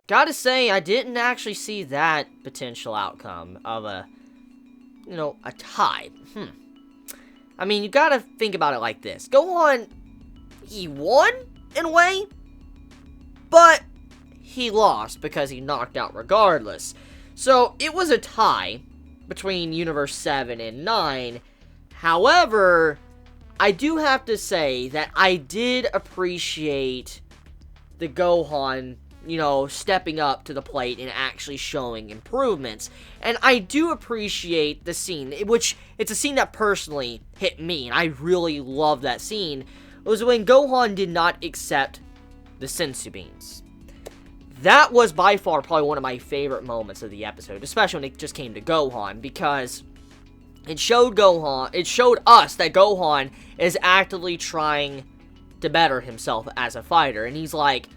Gotta say, I didn't actually see that potential outcome of a tie. I mean, you gotta think about it like this. Gohan, he won, in a way, but he lost because he knocked out regardless. So, it was a tie between Universe 7 and 9. However, I do have to say that I did appreciate the Gohan, stepping up to the plate and actually showing improvements. And I do appreciate the scene, which it's a scene that personally hit me, and I really love that scene, was when Gohan did not accept the senzu beans. That was by far probably one of my favorite moments of the episode, especially when it just came to Gohan, because it showed us that Gohan is actively trying to better himself as a fighter, and he's like,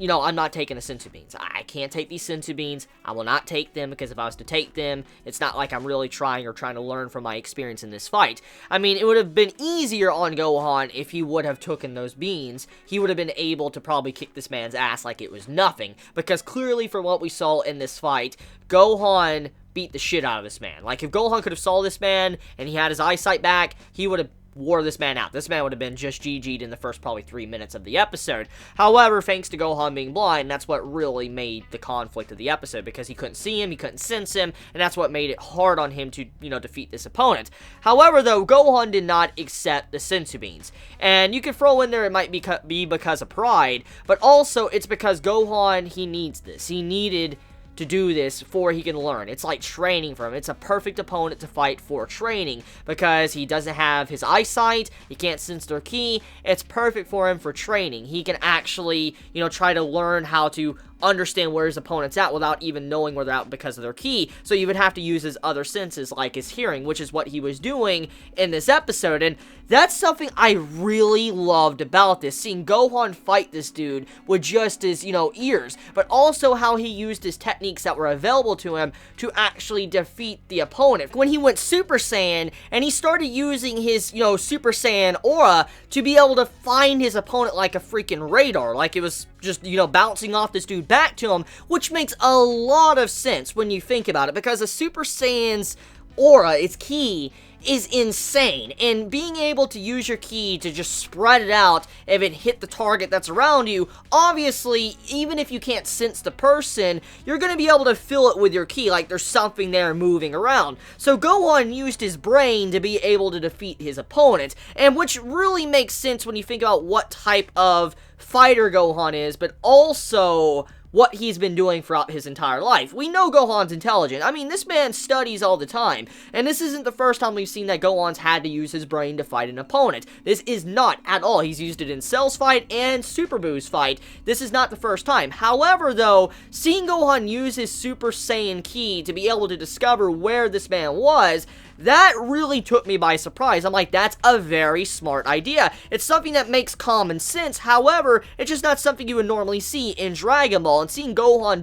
I'm not taking the senzu beans. I can't take these senzu beans. I will not take them, because if I was to take them, it's not like I'm really trying to learn from my experience in this fight. I mean, it would have been easier on Gohan if he would have taken those beans. He would have been able to probably kick this man's ass like it was nothing, because clearly from what we saw in this fight, Gohan beat the shit out of this man. Like, if Gohan could have saw this man and he had his eyesight back, he would have wore this man out. This man would have been just GG'd in the first probably 3 minutes of the episode. However, thanks to Gohan being blind, that's what really made the conflict of the episode, because he couldn't see him, he couldn't sense him, and that's what made it hard on him to, defeat this opponent. However, though, Gohan did not accept the senzu beans. And you can throw in there it might be because of pride, but also it's because Gohan, he needs this. He needed to do this before he can learn. It's like training for him. It's a perfect opponent to fight for training, because he doesn't have his eyesight, he can't sense their ki. It's perfect for him for training. He can actually, try to learn how to understand where his opponent's at without even knowing where they're at because of their ki. So you would have to use his other senses, like his hearing, which is what he was doing in this episode. And that's something I really loved about this, seeing Gohan fight this dude with just his, ears, but also how he used his techniques that were available to him to actually defeat the opponent. When he went Super Saiyan and he started using his, Super Saiyan aura to be able to find his opponent like a freaking radar, like it was just, bouncing off this dude back to him, which makes a lot of sense when you think about it, because a Super Saiyan's aura, its ki, is insane, and being able to use your ki to just spread it out if it hit the target that's around you, obviously, even if you can't sense the person, you're going to be able to feel it with your ki, like there's something there moving around. So Gohan used his brain to be able to defeat his opponent, and which really makes sense when you think about what type of fighter Gohan is, but also what he's been doing throughout his entire life. We know Gohan's intelligent. I mean, this man studies all the time, and this isn't the first time we've seen that Gohan's had to use his brain to fight an opponent. This is not at all. He's used it in Cell's fight and Super Boo's fight. This is not the first time. However, though, seeing Gohan use his Super Saiyan ki to be able to discover where this man was, that really took me by surprise. I'm like, that's a very smart idea. It's something that makes common sense. However, it's just not something you would normally see in Dragon Ball. And seeing Gohan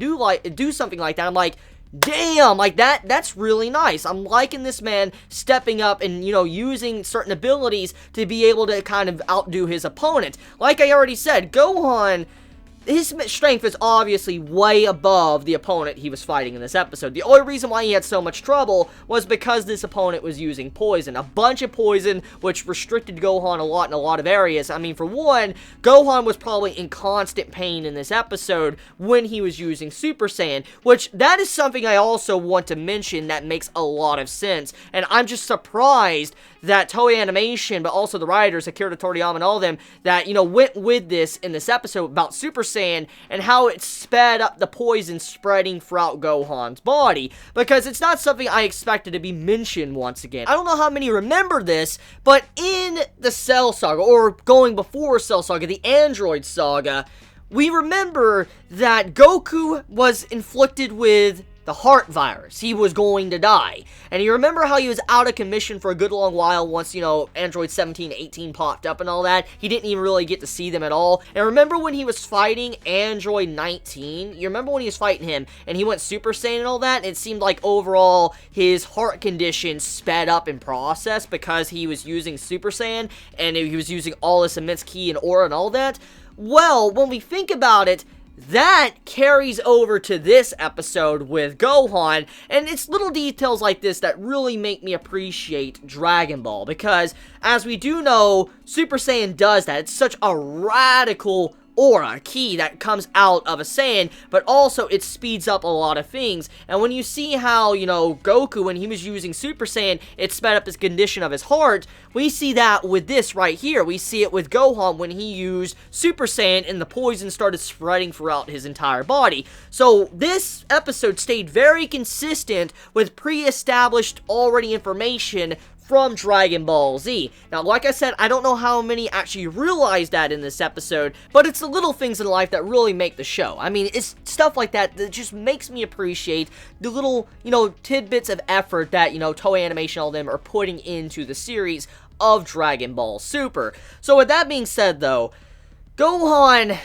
do something like that, I'm like, damn, like that's really nice. I'm liking this man stepping up and, using certain abilities to be able to kind of outdo his opponent. Like I already said, Gohan, his strength is obviously way above the opponent he was fighting in this episode. The only reason why he had so much trouble was because this opponent was using poison. A bunch of poison, which restricted Gohan a lot in a lot of areas. I mean, for one, Gohan was probably in constant pain in this episode when he was using Super Saiyan, which that is something I also want to mention that makes a lot of sense. And I'm just surprised that Toei Animation, but also the writers, Akira Toriyama and all of them, that, went with this in this episode about Super Saiyan and how it sped up the poison spreading throughout Gohan's body, because it's not something I expected to be mentioned once again. I don't know how many remember this, but in the Cell Saga, or going before Cell Saga, the Android Saga, we remember that Goku was inflicted with the heart virus. He was going to die. And you remember how he was out of commission for a good long while once, Android 17, 18 popped up and all that? He didn't even really get to see them at all. And remember when he was fighting Android 19? You remember when he was fighting him and he went Super Saiyan and all that? And it seemed like overall his heart condition sped up in process because he was using Super Saiyan and he was using all this immense ki and aura and all that. Well, when we think about it, that carries over to this episode with Gohan, and it's little details like this that really make me appreciate Dragon Ball, because, as we do know, Super Saiyan does that. It's such a radical aura, ki, that comes out of a Saiyan, but also it speeds up a lot of things. And when you see how, you know, Goku, when he was using Super Saiyan, it sped up his condition of his heart, we see that with this right here. We see it with Gohan when he used Super Saiyan and the poison started spreading throughout his entire body. So this episode stayed very consistent with pre-established already information from Dragon Ball Z. Now, like I said, I don't know how many actually realized that in this episode, but it's the little things in life that really make the show. I mean, it's stuff like that that just makes me appreciate the little, you know, tidbits of effort that, you know, Toei Animation, all them are putting into the series of Dragon Ball Super. So with that being said, though, Gohan,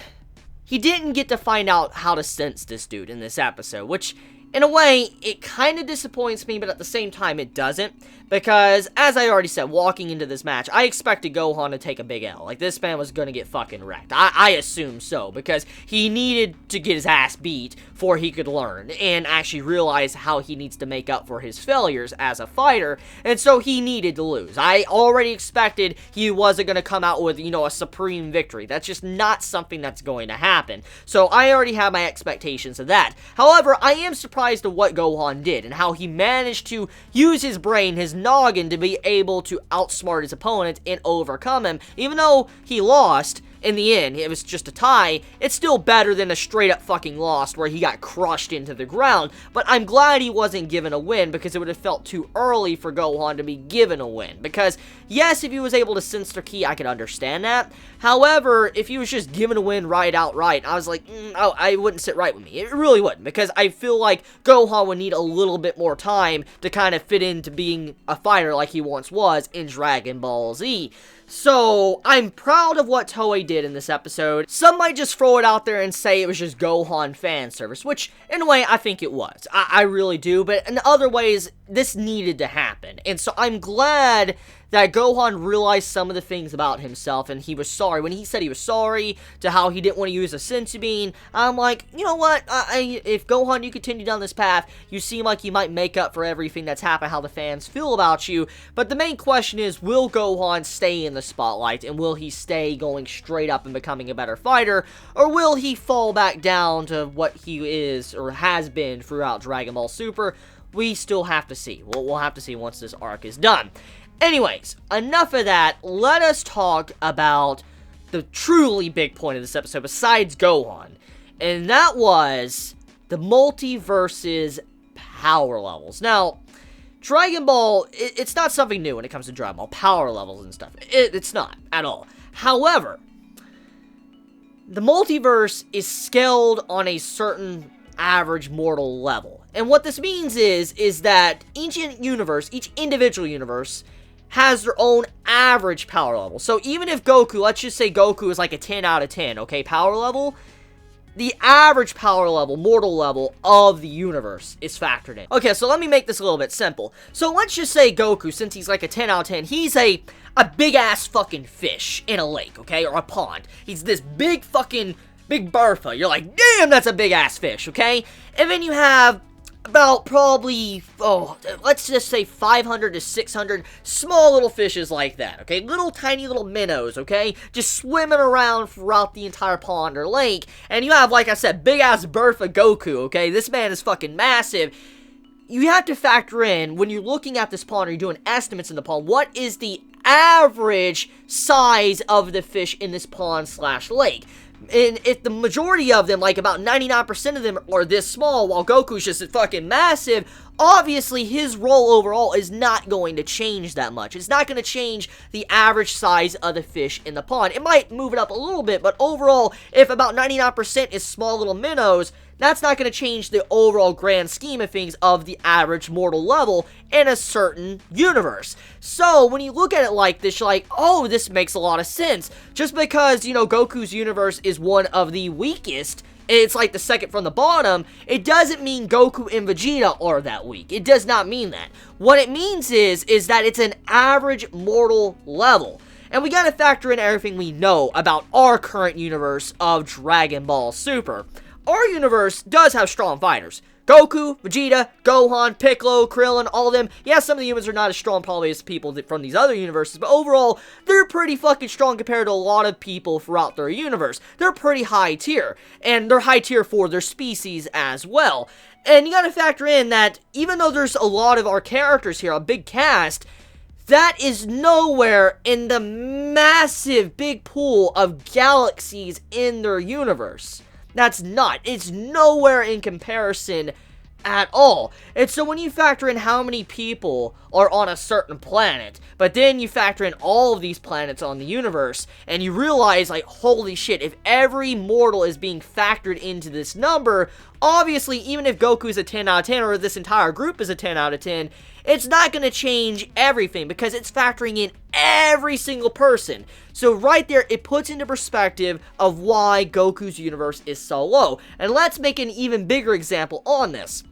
he didn't get to find out how to sense this dude in this episode, which, in a way, it kind of disappoints me, but at the same time, it doesn't. Because, as I already said, walking into this match, I expected Gohan to take a big L. Like, this man was gonna get fucking wrecked. I assume so, because he needed to get his ass beat before he could learn, and actually realize how he needs to make up for his failures as a fighter, and so he needed to lose. I already expected he wasn't gonna come out with, you know, a supreme victory. That's just not something that's going to happen. So, I already have my expectations of that. However, I am surprised at what Gohan did, and how he managed to use his brain, his noggin, to be able to outsmart his opponent and overcome him. Even though he lost, in the end, it was just a tie, it's still better than a straight up fucking loss where he got crushed into the ground. But I'm glad he wasn't given a win, because it would have felt too early for Gohan to be given a win. Because, yes, if he was able to sense their ki, I could understand that. However, if he was just given a win right outright, I was like, oh, I wouldn't sit right with me. It really wouldn't, because I feel like Gohan would need a little bit more time to kind of fit into being a fighter like he once was in Dragon Ball Z. So, I'm proud of what Toei did in this episode. Some might just throw it out there and say it was just Gohan fan service, which, in a way, I think it was. I really do, but in other ways, this needed to happen. And so, I'm glad that Gohan realized some of the things about himself, and he was sorry. When he said he was sorry to how he didn't want to use a senzu bean, I'm like, you know what, if Gohan, you continue down this path, you seem like you might make up for everything that's happened, how the fans feel about you, but the main question is, will Gohan stay in the spotlight, and will he stay going straight up and becoming a better fighter, or will he fall back down to what he is, or has been throughout Dragon Ball Super? We still have to see. We'll have to see once this arc is done. Anyways, enough of that. Let us talk about the truly big point of this episode besides Gohan. And that was the multiverse's power levels. Now, Dragon Ball, it's not something new when it comes to Dragon Ball power levels and stuff. It's not at all. However, the multiverse is scaled on a certain average mortal level. And what this means is that each universe, each individual universe, has their own average power level. So even if Goku, let's just say Goku is like a 10 out of 10, okay, power level, the average power level, mortal level of the universe is factored in. Okay, so let me make this a little bit simple. So let's just say Goku, since he's like a 10 out of 10, he's a big-ass fucking fish in a lake, okay, or a pond. He's this big Bertha. You're like, damn, that's a big-ass fish, okay? And then you have about probably, let's just say 500 to 600 small little fishes like that, okay? Little tiny little minnows, okay? Just swimming around throughout the entire pond or lake. And you have, like I said, big-ass Bertha Goku, okay? This man is fucking massive. You have to factor in, when you're looking at this pond or you're doing estimates in the pond, what is the average size of the fish in this pond/lake? And if the majority of them, like about 99% of them, are this small, while Goku's just fucking massive, obviously his role overall is not going to change that much. It's not going to change the average size of the fish in the pond. It might move it up a little bit, but overall, if about 99% is small little minnows, that's not going to change the overall grand scheme of things of the average mortal level in a certain universe. So, when you look at it like this, you're like, oh, this makes a lot of sense. Just because, you know, Goku's universe is one of the weakest, it's like the second from the bottom, it doesn't mean Goku and Vegeta are that weak. It does not mean that. What it means is that it's an average mortal level. And we gotta factor in everything we know about our current universe of Dragon Ball Super. Our universe does have strong fighters. Goku, Vegeta, Gohan, Piccolo, Krillin, all of them. Yeah, some of the humans are not as strong probably as people from these other universes, but overall, they're pretty fucking strong compared to a lot of people throughout their universe. They're pretty high tier, and they're high tier for their species as well. And you gotta factor in that even though there's a lot of our characters here, a big cast, that is nowhere in the massive big pool of galaxies in their universe. That's not. It's nowhere in comparison at all. And so when you factor in how many people are on a certain planet, but then you factor in all of these planets on the universe, and you realize, like, holy shit, if every mortal is being factored into this number, obviously, even if Goku's a 10 out of 10, or this entire group is a 10 out of 10, it's not going to change everything, because it's factoring in every single person. So right there, it puts into perspective of why Goku's universe is so low. And let's make an even bigger example on this.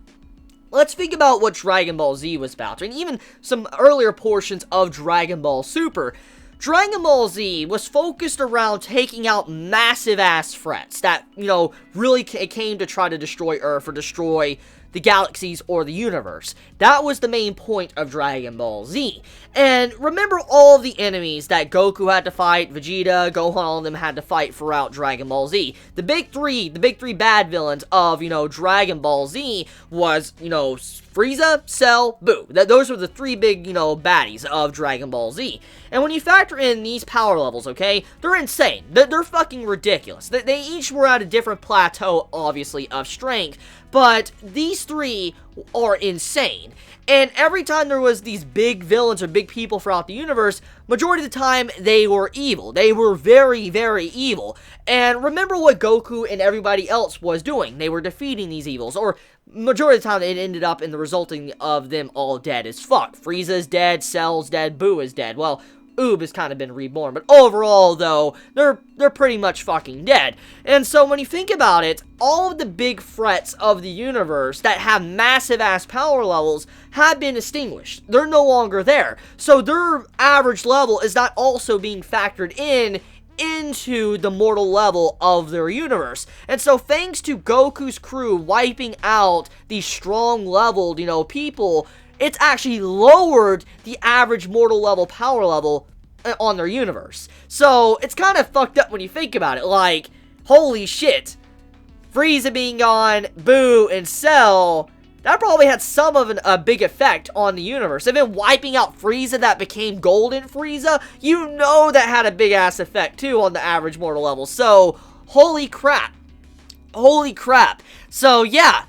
Let's think about what Dragon Ball Z was about, and even some earlier portions of Dragon Ball Super. Dragon Ball Z was focused around taking out massive-ass threats that, really came to try to destroy Earth or destroy the galaxies or the universe. That was the main point of Dragon Ball Z. And remember all of the enemies that Goku had to fight, Vegeta, Gohan, all of them had to fight throughout Dragon Ball Z. The big three bad villains of, Dragon Ball Z was, Frieza, Cell, Boo. Those were the three big, baddies of Dragon Ball Z. And when you factor in these power levels, okay, they're insane. They're fucking ridiculous. They each were at a different plateau, obviously, of strength, but these three are insane. And every time there was these big villains or big people throughout the universe, majority of the time, they were evil. They were very, very evil. And remember what Goku and everybody else was doing. They were defeating these evils, or majority of the time, it ended up in the resulting of them all dead as fuck. Frieza's dead, Cell's dead, Boo is dead. Well, Oob has kind of been reborn, but overall, though, they're pretty much fucking dead. And so when you think about it, all of the big threats of the universe that have massive-ass power levels have been extinguished. They're no longer there. So their average level is not also being factored into the mortal level of their universe. And so thanks to Goku's crew wiping out these strong-leveled, people, it's actually lowered the average mortal level power level on their universe. So it's kind of fucked up when you think about it. Like, holy shit, Frieza being gone, Boo, and Cell, that probably had some of a big effect on the universe. And then wiping out Frieza that became Golden Frieza, that had a big ass effect too on the average mortal level. So, holy crap. Holy crap. So, yeah.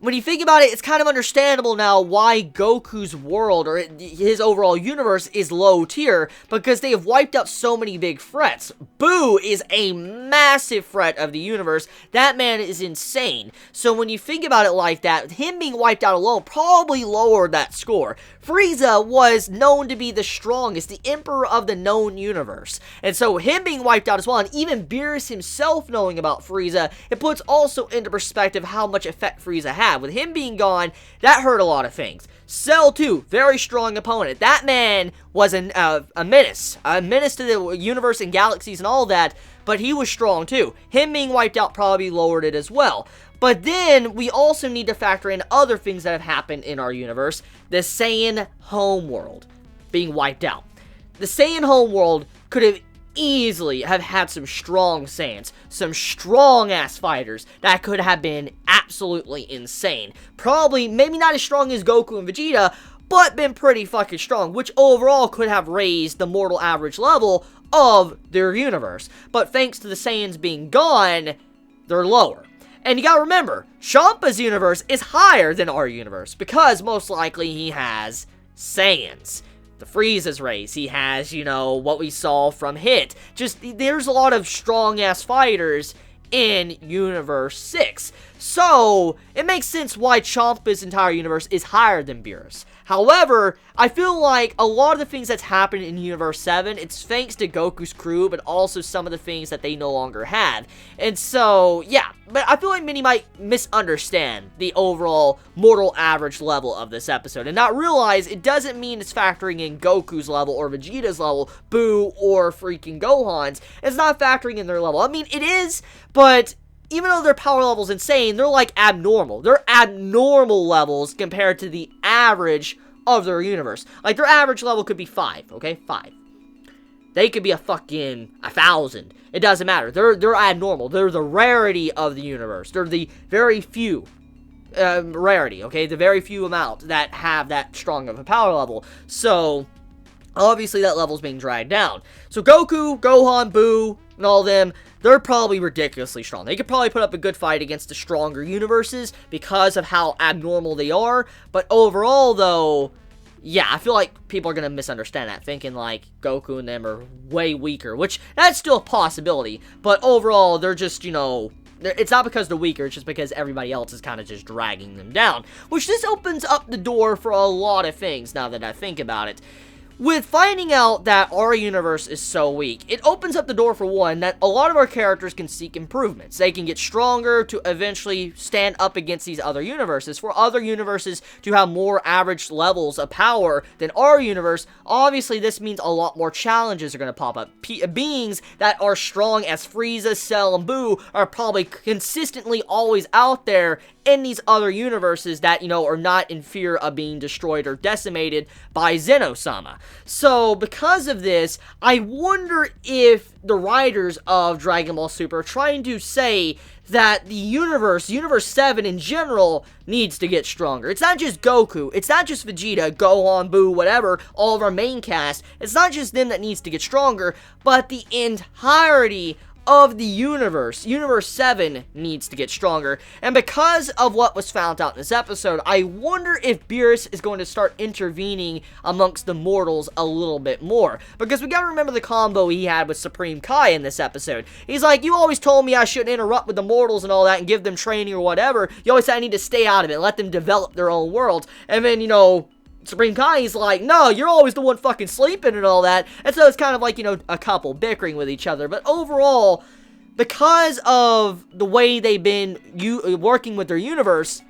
When you think about it, it's kind of understandable now why Goku's world, or his overall universe, is low tier, because they have wiped out so many big threats. Boo is a massive threat of the universe. That man is insane. So when you think about it like that, him being wiped out alone probably lowered that score. Frieza was known to be the strongest, the emperor of the known universe. And so him being wiped out as well, and even Beerus himself knowing about Frieza, it puts also into perspective how much effect Frieza had. With him being gone, that hurt a lot of things. Cell, too, very strong opponent. That man was a menace to the universe and galaxies and all that, but he was strong, too. Him being wiped out probably lowered it as well. But then, we also need to factor in other things that have happened in our universe. The Saiyan homeworld being wiped out. The Saiyan homeworld could have easily have had some strong Saiyans, some strong-ass fighters that could have been absolutely insane. Probably, maybe not as strong as Goku and Vegeta, but been pretty fucking strong, which overall could have raised the mortal average level of their universe. But thanks to the Saiyans being gone, they're lower. And you gotta remember, Champa's universe is higher than our universe, because most likely he has Saiyans. The Frieza's race, he has, what we saw from Hit. Just, there's a lot of strong-ass fighters in Universe 6. So, it makes sense why Champa's entire universe is higher than Beerus. However, I feel like a lot of the things that's happened in Universe 7, it's thanks to Goku's crew, but also some of the things that they no longer have. And so, yeah, but I feel like many might misunderstand the overall mortal average level of this episode and not realize it doesn't mean it's factoring in Goku's level or Vegeta's level, Boo, or freaking Gohan's. It's not factoring in their level. I mean, it is, but even though their power level's insane, they're like abnormal. They're abnormal levels compared to the average of their universe. Like, their average level could be 5, okay? 5. They could be a fucking 1,000. It doesn't matter. They're abnormal. They're the rarity of the universe. They're the very few rarity, okay? The very few amount that have that strong of a power level. So, obviously that level's being dragged down. So Goku, Gohan, Boo, and all them, they're probably ridiculously strong. They could probably put up a good fight against the stronger universes because of how abnormal they are. But overall, though, yeah, I feel like people are going to misunderstand that, thinking like Goku and them are way weaker, which that's still a possibility. But overall, they're just, you know, it's not because they're weaker, it's just because everybody else is kind of just dragging them down. Which this opens up the door for a lot of things now that I think about it. With finding out that our universe is so weak, it opens up the door for one, that a lot of our characters can seek improvements. They can get stronger to eventually stand up against these other universes. For other universes to have more average levels of power than our universe, obviously this means a lot more challenges are going to pop up. Beings that are strong as Frieza, Cell, and Boo are probably consistently always out there in these other universes that, you know, are not in fear of being destroyed or decimated by Zeno-sama. So, because of this, I wonder if the writers of Dragon Ball Super are trying to say that the universe 7 in general, needs to get stronger. It's not just Goku, it's not just Vegeta, Gohan, Boo, whatever, all of our main cast. It's not just them that needs to get stronger, but the entirety of the universe 7 needs to get stronger. And because of what was found out in this episode, I wonder if Beerus is going to start intervening amongst the mortals a little bit more. Because we gotta remember the combo he had with Supreme Kai in this episode. He's like, you always told me I shouldn't interrupt with the mortals and all that and give them training or whatever. You always said I need to stay out of it and let them develop their own worlds. And then, you know, Supreme Kai's like, no, you're always the one fucking sleeping and all that. And so it's kind of like, you know, a couple bickering with each other. But overall, because of the way they've been working with their universe,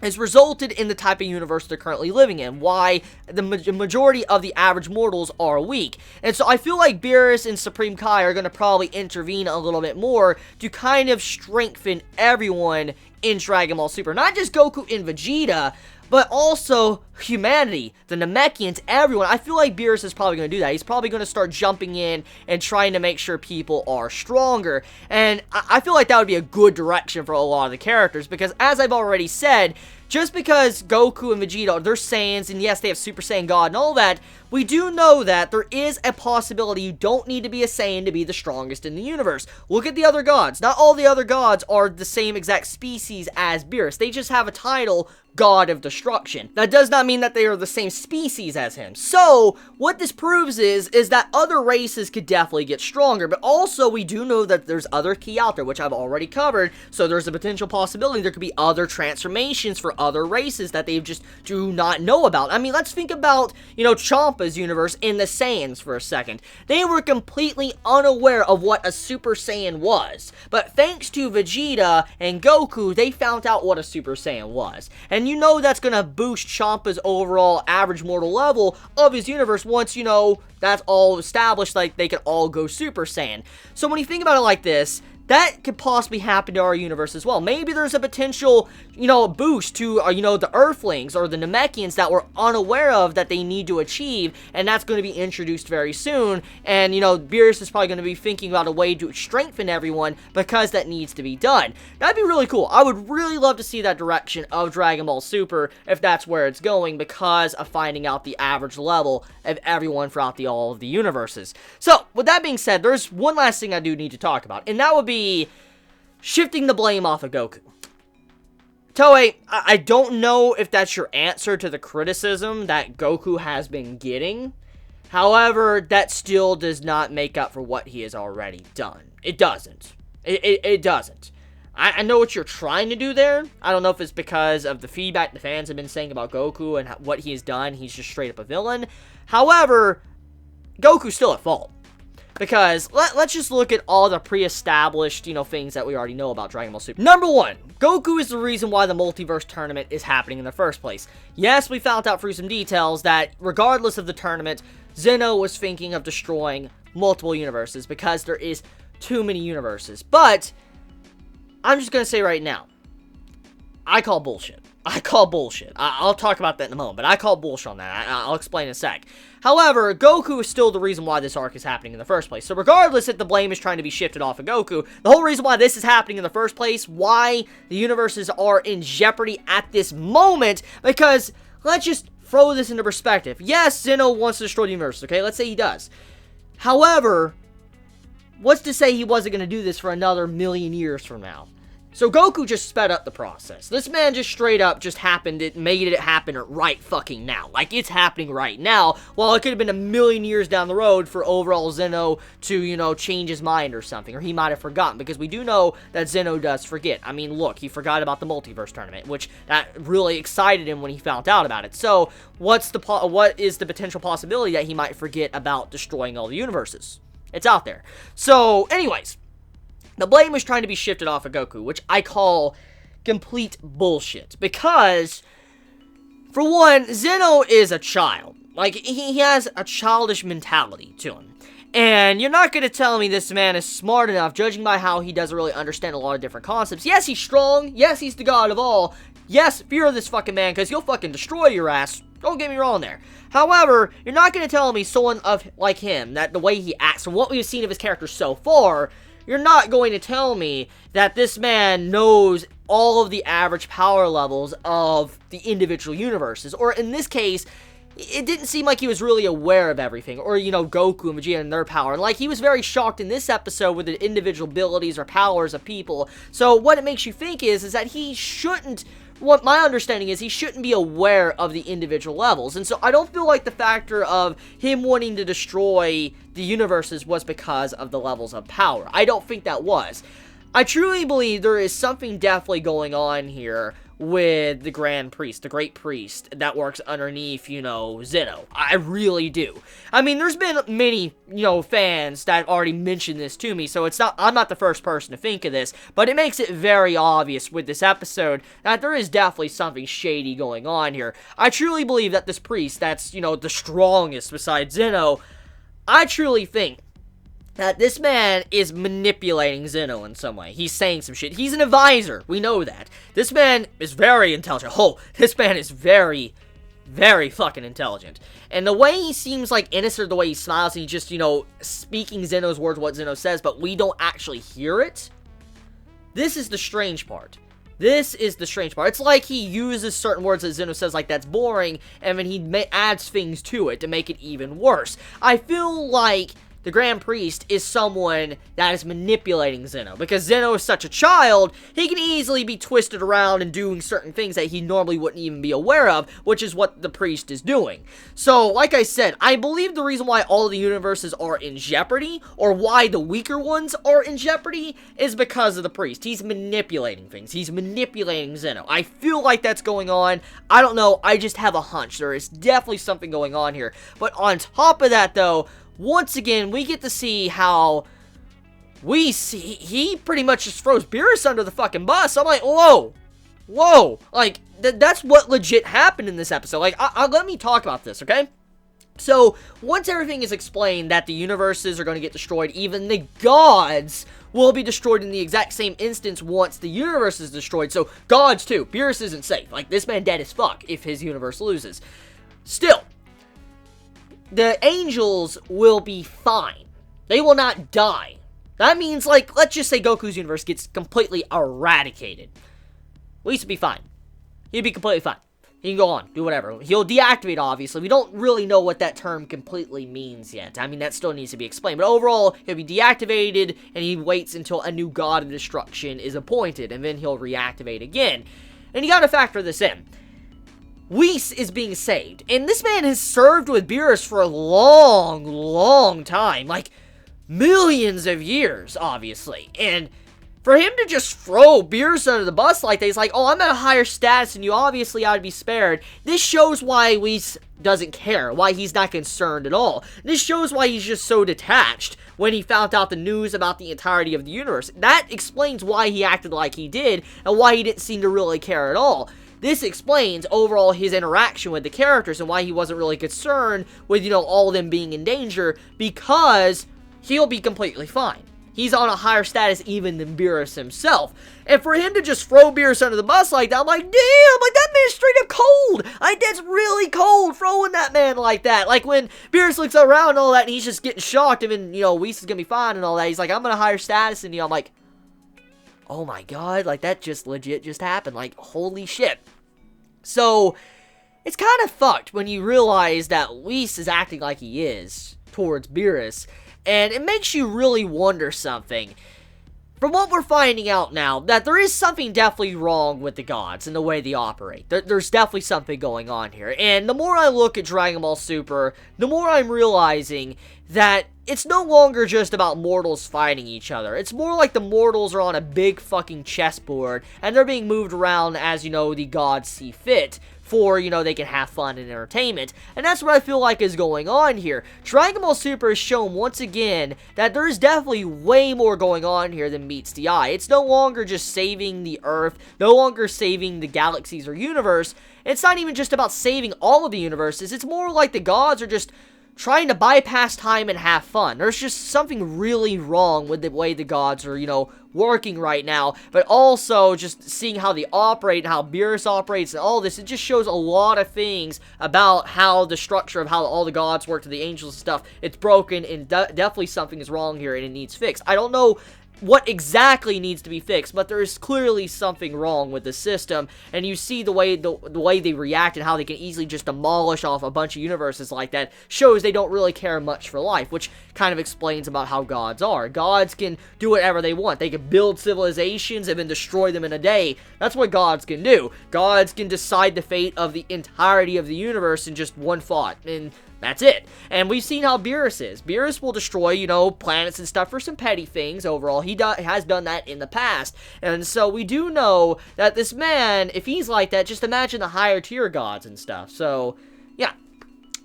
has resulted in the type of universe they're currently living in. Why the majority of the average mortals are weak. And so I feel like Beerus and Supreme Kai are going to probably intervene a little bit more to kind of strengthen everyone in Dragon Ball Super. Not just Goku and Vegeta, but also humanity, the Namekians, everyone. I feel like Beerus is probably going to do that. He's probably going to start jumping in and trying to make sure people are stronger. And I feel like that would be a good direction for a lot of the characters, because as I've already said, just because Goku and Vegeta, they're Saiyans, and yes, they have Super Saiyan God and all that, we do know that there is a possibility you don't need to be a Saiyan to be the strongest in the universe. Look at the other gods. Not all the other gods are the same exact species as Beerus. They just have a title, God of Destruction. That does not mean that they are the same species as him. So, what this proves is that other races could definitely get stronger, but also we do know that there's other ki out there, which I've already covered, so there's a potential possibility there could be other transformations for other races that they just do not know about. I mean, let's think about, you know, Champa's universe in the Saiyans for a second. They were completely unaware of what a Super Saiyan was, but thanks to Vegeta and Goku, they found out what a Super Saiyan was. And you know that's gonna boost Champa's overall average mortal level of his universe once, you know, that's all established, like they can all go Super Saiyan. So when you think about it like this, that could possibly happen to our universe as well. Maybe there's a potential, you know, boost to, you know, the Earthlings or the Namekians that we're unaware of that they need to achieve, and that's going to be introduced very soon. And, you know, Beerus is probably going to be thinking about a way to strengthen everyone because that needs to be done. That'd be really cool. I would really love to see that direction of Dragon Ball Super if that's where it's going, because of finding out the average level of everyone throughout all of the universes. So, with that being said, there's one last thing I do need to talk about, and that would be shifting the blame off of Goku. Toei, I don't know if that's your answer to the criticism that Goku has been getting. However, that still does not make up for what he has already done. It doesn't. It doesn't. I know what you're trying to do there. I don't know if it's because of the feedback the fans have been saying about Goku and what he has done. He's just straight up a villain. However, Goku's still at fault. Because let's just look at all the pre-established, things that we already know about Dragon Ball Super. Number one, Goku is the reason why the multiverse tournament is happening in the first place. Yes, we found out through some details that regardless of the tournament, Zeno was thinking of destroying multiple universes because there is too many universes. But I'm just going to say right now, I call bullshit. I'll talk about that in a moment, but I call bullshit on that. I'll explain in a sec. However, Goku is still the reason why this arc is happening in the first place. So regardless if the blame is trying to be shifted off of Goku, the whole reason why this is happening in the first place, why the universes are in jeopardy at this moment, because let's just throw this into perspective. Yes, Zeno wants to destroy the universe, okay? Let's say he does. However, what's to say he wasn't going to do this for another million years from now? So Goku just sped up the process. This man just straight up just made it happen right fucking now. Like, it's happening right now, while it could have been a million years down the road for overall Zeno to, change his mind or something, or he might have forgotten, because we do know that Zeno does forget. I mean, look, he forgot about the multiverse tournament, which that really excited him when he found out about it. So, what is the potential possibility that he might forget about destroying all the universes? It's out there. So, anyways, the blame was trying to be shifted off of Goku, which I call complete bullshit. Because, for one, Zeno is a child. Like, he has a childish mentality to him. And you're not going to tell me this man is smart enough, judging by how he doesn't really understand a lot of different concepts. Yes, he's strong. Yes, he's the god of all. Yes, fear this fucking man, because he'll fucking destroy your ass. Don't get me wrong there. However, you're not going to tell me someone like him, that the way he acts, from what we've seen of his character so far, you're not going to tell me that this man knows all of the average power levels of the individual universes. Or in this case, it didn't seem like he was really aware of everything. Or, Goku and Vegeta and their power. And, he was very shocked in this episode with the individual abilities or powers of people. So, what it makes you think is that he shouldn't... What my understanding is, he shouldn't be aware of the individual levels. And so I don't feel like the factor of him wanting to destroy the universes was because of the levels of power. I don't think that was. I truly believe there is something definitely going on here with the Grand Priest, the Great Priest, that works underneath, Zeno. I really do. I mean, there's been many, fans that have already mentioned this to me, so I'm not the first person to think of this, but it makes it very obvious with this episode that there is definitely something shady going on here. I truly believe that this priest, that's, the strongest besides Zeno, I truly think that this man is manipulating Zeno in some way. He's saying some shit. He's an advisor. We know that. This man is very intelligent. Oh, this man is very, very fucking intelligent. And the way he seems innocent, the way he smiles, and he's just, speaking Zeno's words, what Zeno says, but we don't actually hear it. This is the strange part. This is the strange part. It's like he uses certain words that Zeno says, that's boring, and then he adds things to it to make it even worse. I feel like the Grand Priest is someone that is manipulating Zeno. Because Zeno is such a child, he can easily be twisted around and doing certain things that he normally wouldn't even be aware of, which is what the priest is doing. So, like I said, I believe the reason why all of the universes are in jeopardy, or why the weaker ones are in jeopardy, is because of the priest. He's manipulating things. He's manipulating Zeno. I feel like that's going on. I don't know. I just have a hunch. There is definitely something going on here. But on top of that, though, once again, we get to see how he pretty much just throws Beerus under the fucking bus. I'm like, whoa, that's what legit happened in this episode. Let me talk about this, okay? So, once everything is explained that the universes are going to get destroyed, even the gods will be destroyed in the exact same instance once the universe is destroyed. So, gods too. Beerus isn't safe. This man dead as fuck if his universe loses. Still, the angels will be fine. They will not die. That means, let's just say Goku's universe gets completely eradicated. At least it'll be fine. He'll be completely fine. He can go on, do whatever. He'll deactivate, obviously. We don't really know what that term completely means yet. I mean, that still needs to be explained. But overall, he'll be deactivated, and he waits until a new god of destruction is appointed, and then he'll reactivate again. And you gotta factor this in. Whis is being saved, and this man has served with Beerus for a long, long time, millions of years, obviously, and for him to just throw Beerus under the bus like that, he's like, oh, I'm at a higher status than you, obviously I'd be spared. This shows why Whis doesn't care, why he's not concerned at all. This shows why he's just so detached when he found out the news about the entirety of the universe. That explains why he acted like he did, and why he didn't seem to really care at all. This explains overall his interaction with the characters, and why he wasn't really concerned with, all of them being in danger, because he'll be completely fine. He's on a higher status even than Beerus himself. And for him to just throw Beerus under the bus like that, I'm like, damn, like, that man's straight up cold. That's really cold, throwing that man like that. Like, when Beerus looks around and all that, and he's just getting shocked, and then, Whis is gonna be fine and all that, he's like, I'm on a higher status, and, I'm like, oh my god, like, that just legit just happened. Like, holy shit. So, it's kind of fucked when you realize that Whis is acting like he is towards Beerus. And it makes you really wonder something. From what we're finding out now, that there is something definitely wrong with the gods and the way they operate. There's definitely something going on here. And the more I look at Dragon Ball Super, the more I'm realizing that it's no longer just about mortals fighting each other. It's more like the mortals are on a big fucking chessboard, and they're being moved around as, the gods see fit, for, they can have fun and entertainment. And that's what I feel like is going on here. Dragon Ball Super has shown once again that there's definitely way more going on here than meets the eye. It's no longer just saving the Earth, no longer saving the galaxies or universe. It's not even just about saving all of the universes. It's more like the gods are just trying to bypass time and have fun. There's just something really wrong with the way the gods are, working right now, but also just seeing how they operate and how Beerus operates and all this, it just shows a lot of things about how the structure of how all the gods work to the angels and stuff. It's broken, and definitely something is wrong here, and it needs fixed. I don't know what exactly needs to be fixed, but there is clearly something wrong with the system, and you see the way they react and how they can easily just demolish off a bunch of universes like that shows they don't really care much for life, which kind of explains about how gods are. Gods can do whatever they want. They can build civilizations and then destroy them in a day. That's what gods can do. Gods can decide the fate of the entirety of the universe in just one thought, and that's it. And we've seen how Beerus is. Beerus will destroy, planets and stuff for some petty things overall. He has done that in the past. And so we do know that this man, if he's like that, just imagine the higher tier gods and stuff. So, yeah.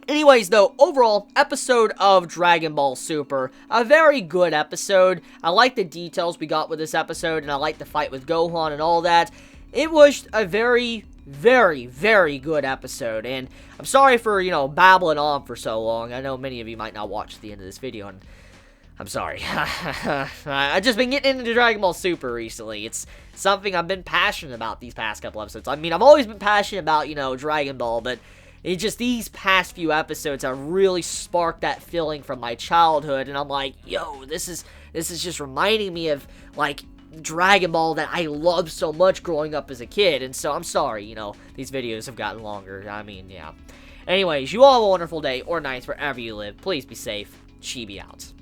Anyways, though, overall, episode of Dragon Ball Super, a very good episode. I like the details we got with this episode, and I like the fight with Gohan and all that. It was a very, very good episode, and I'm sorry for, babbling on for so long. I know many of you might not watch the end of this video, and I'm sorry. I've just been getting into Dragon Ball Super recently. It's something I've been passionate about these past couple episodes. I mean, I've always been passionate about, Dragon Ball, but it's just these past few episodes have really sparked that feeling from my childhood, and I'm like, yo, this is just reminding me of, like, Dragon Ball that I loved so much growing up as a kid. And so I'm sorry, these videos have gotten longer. I mean, yeah. Anyways, you all have a wonderful day or night wherever you live. Please be safe. Chibi out.